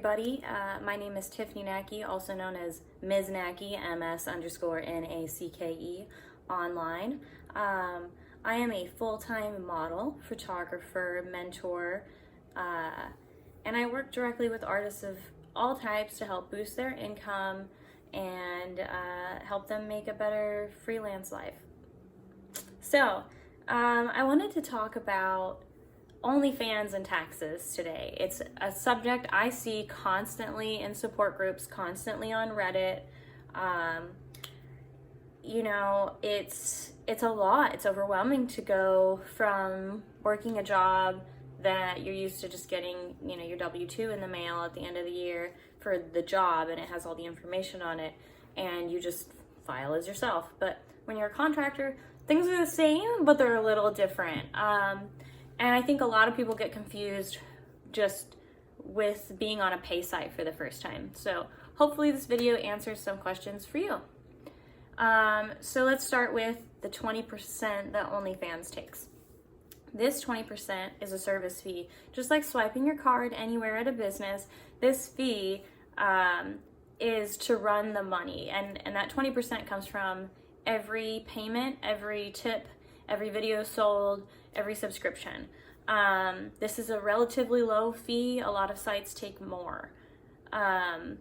everybody. My name is Tiffany Nacke, also known as Ms. Nacke, MS_NACKE online. I am a full-time model, photographer, mentor, and I work directly with artists of all types to help boost their income and help them make a better freelance life. So, I wanted to talk about OnlyFans and taxes today. It's a subject I see constantly in support groups, constantly on Reddit. It's a lot. It's overwhelming to go from working a job that you're used to just getting, your W-2 in the mail at the end of the year for the job, and it has all the information on it, and you just file as yourself. But when you're a contractor, things are the same, but they're a little different. And I think a lot of people get confused just with being on a pay site for the first time. So hopefully this video answers some questions for you. So let's start with the 20% that OnlyFans takes. This 20% is a service fee. Just like swiping your card anywhere at a business, this fee is to run the money. And that 20% comes from every payment, every tip, every video sold, every subscription. This is a relatively low fee. A lot of sites take more. And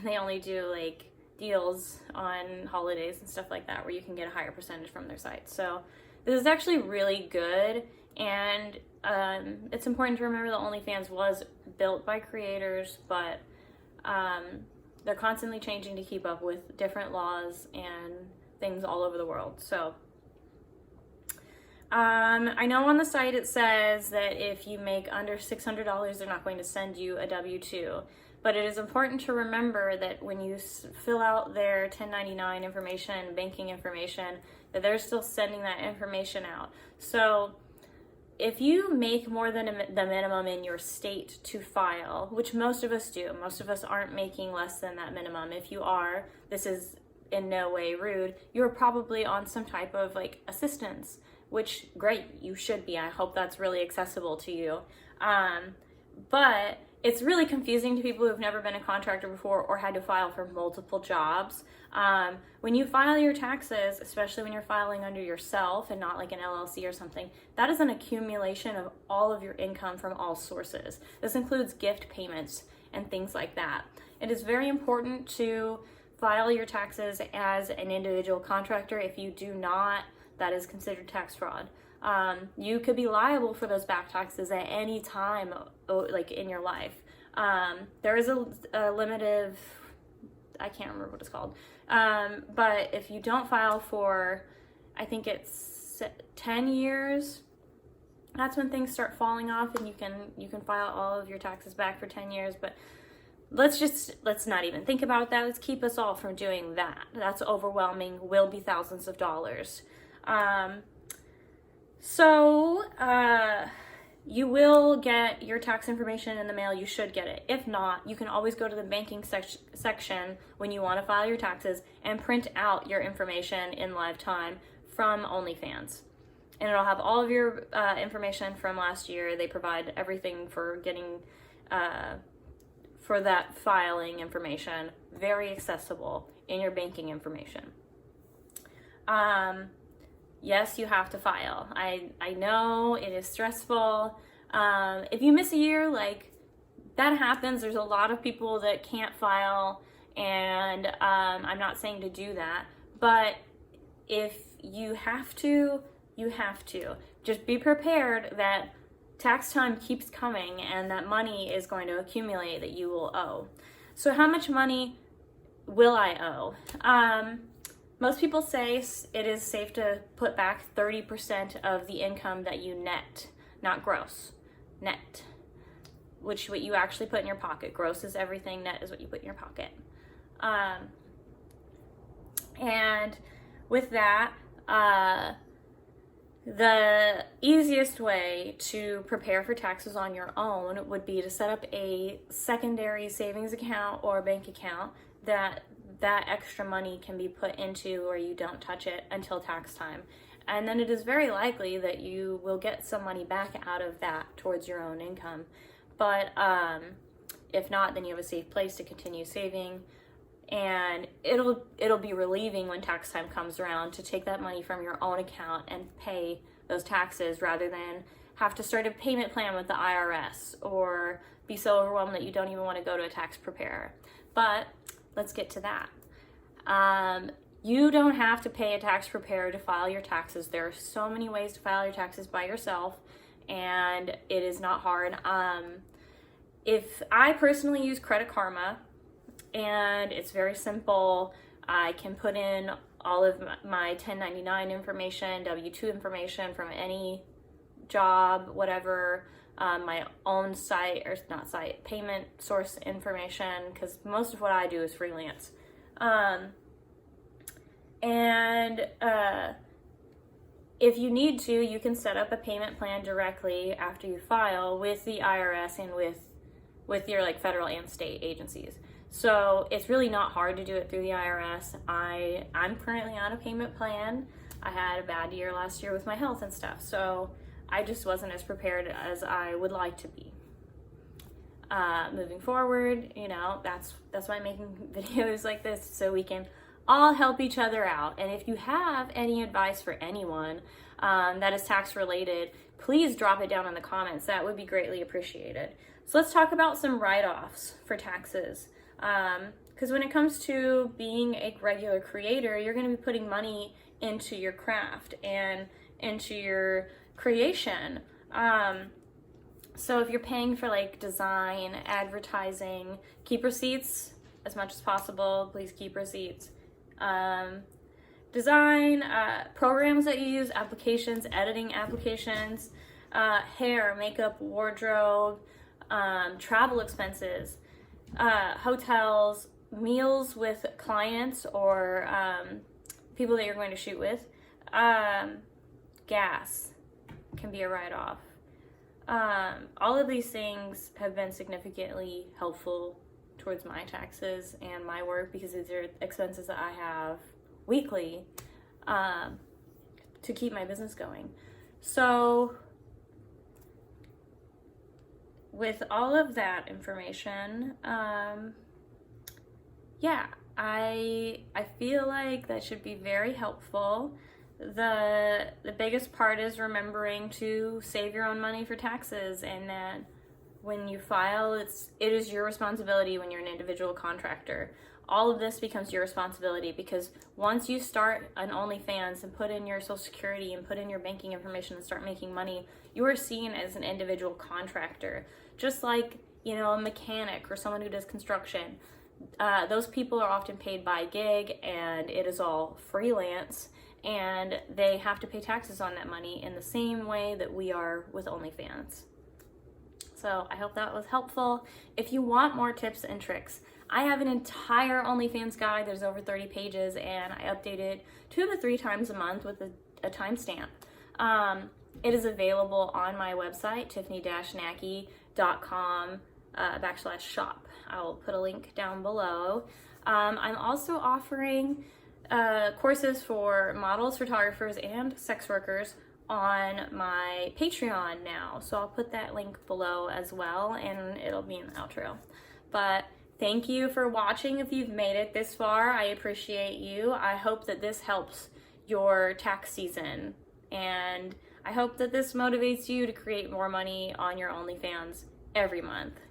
they only do like deals on holidays and stuff like that where you can get a higher percentage from their site. So this is actually really good. And it's important to remember that OnlyFans was built by creators, but they're constantly changing to keep up with different laws and things all over the world. So I know on the site it says that if you make under $600, they're not going to send you a W-2. But it is important to remember that when you fill out their 1099 information, banking information, that they're still sending that information out. So if you make more than the minimum in your state to file, which most of us do, most of us aren't making less than that minimum. If you are, this is in no way rude, you're probably on some type of like assistance, which great, you should be. I hope that's really accessible to you. But it's really confusing to people who've never been a contractor before or had to file for multiple jobs. When you file your taxes, especially when you're filing under yourself and not like an LLC or something, that is an accumulation of all of your income from all sources. This includes gift payments and things like that. It is very important to file your taxes as an individual contractor. If you do not, that is considered tax fraud. You could be liable for those back taxes at any time, like in your life. There is a limited, I can't remember what it's called, but if you don't file for, I think it's 10 years, that's when things start falling off, and you can file all of your taxes back for 10 years. But let's not even think about that. Let's keep us all from doing that. That's overwhelming, will be thousands of dollars. You will get your tax information in the mail. You should get it. If not, you can always go to the banking section when you want to file your taxes and print out your information in live time from OnlyFans. And it'll have all of your information from last year. They provide everything for getting, for that filing information, very accessible in your banking information. Yes, you have to file. I know it is stressful. If you miss a year, like that happens. There's a lot of people that can't file, and I'm not saying to do that, but if you have to, you have to. Just be prepared that tax time keeps coming and that money is going to accumulate that you will owe. So how much money will I owe? Most people say it is safe to put back 30% of the income that you net, not gross, net, which what you actually put in your pocket. Gross is everything, net is what you put in your pocket. And with that, the easiest way to prepare for taxes on your own would be to set up a secondary savings account or bank account that extra money can be put into, or you don't touch it until tax time. And then it is very likely that you will get some money back out of that towards your own income. But If not, then you have a safe place to continue saving. And it'll be relieving when tax time comes around to take that money from your own account and pay those taxes rather than have to start a payment plan with the IRS or be so overwhelmed that you don't even want to go to a tax preparer. But let's get to that. You don't have to pay a tax preparer to file your taxes. There are so many ways to file your taxes by yourself, and it is not hard. If I personally use Credit Karma, and it's very simple. I can put in all of my 1099 information, W-2 information from any job, whatever, my own site, or not site, payment source information, because most of what I do is freelance. If you need to, you can set up a payment plan directly after you file with the IRS and with your like federal and state agencies. So it's really not hard to do it through the IRS. I'm currently on a payment plan. I had a bad year last year with my health and stuff, so I just wasn't as prepared as I would like to be. Moving forward, that's why I'm making videos like this, so we can all help each other out. And if you have any advice for anyone that is tax related, please drop it down in the comments. That would be greatly appreciated. So let's talk about some write-offs for taxes. Because when it comes to being a regular creator, you're going to be putting money into your craft and into your creation. So if you're paying for like design, advertising, keep receipts as much as possible. Please keep receipts. Design, programs that you use, applications, editing applications, hair, makeup, wardrobe, travel expenses, hotels, meals with clients or people that you're going to shoot with, gas can be a write-off. All of these things have been significantly helpful towards my taxes and my work because these are expenses that I have weekly to keep my business going. So with all of that information, I feel like that should be very helpful. The biggest part is remembering to save your own money for taxes, and that when you file, it is your responsibility when you're an individual contractor. All of this becomes your responsibility because once you start an OnlyFans and put in your Social Security and put in your banking information and start making money, you are seen as an individual contractor. Just like, a mechanic or someone who does construction. Those people are often paid by gig and it is all freelance, and they have to pay taxes on that money in the same way that we are with OnlyFans. So I hope that was helpful. If you want more tips and tricks, I have an entire OnlyFans guide. There's over 30 pages, and I update it 2 to 3 times a month with a timestamp. It is available on my website, tiffany-nacky.com/shop. I'll put a link down below. I'm also offering courses for models, photographers, and sex workers on my Patreon now. So I'll put that link below as well, and it'll be in the outro. But thank you for watching. If you've made it this far, I appreciate you. I hope that this helps your tax season, and I hope that this motivates you to create more money on your OnlyFans every month.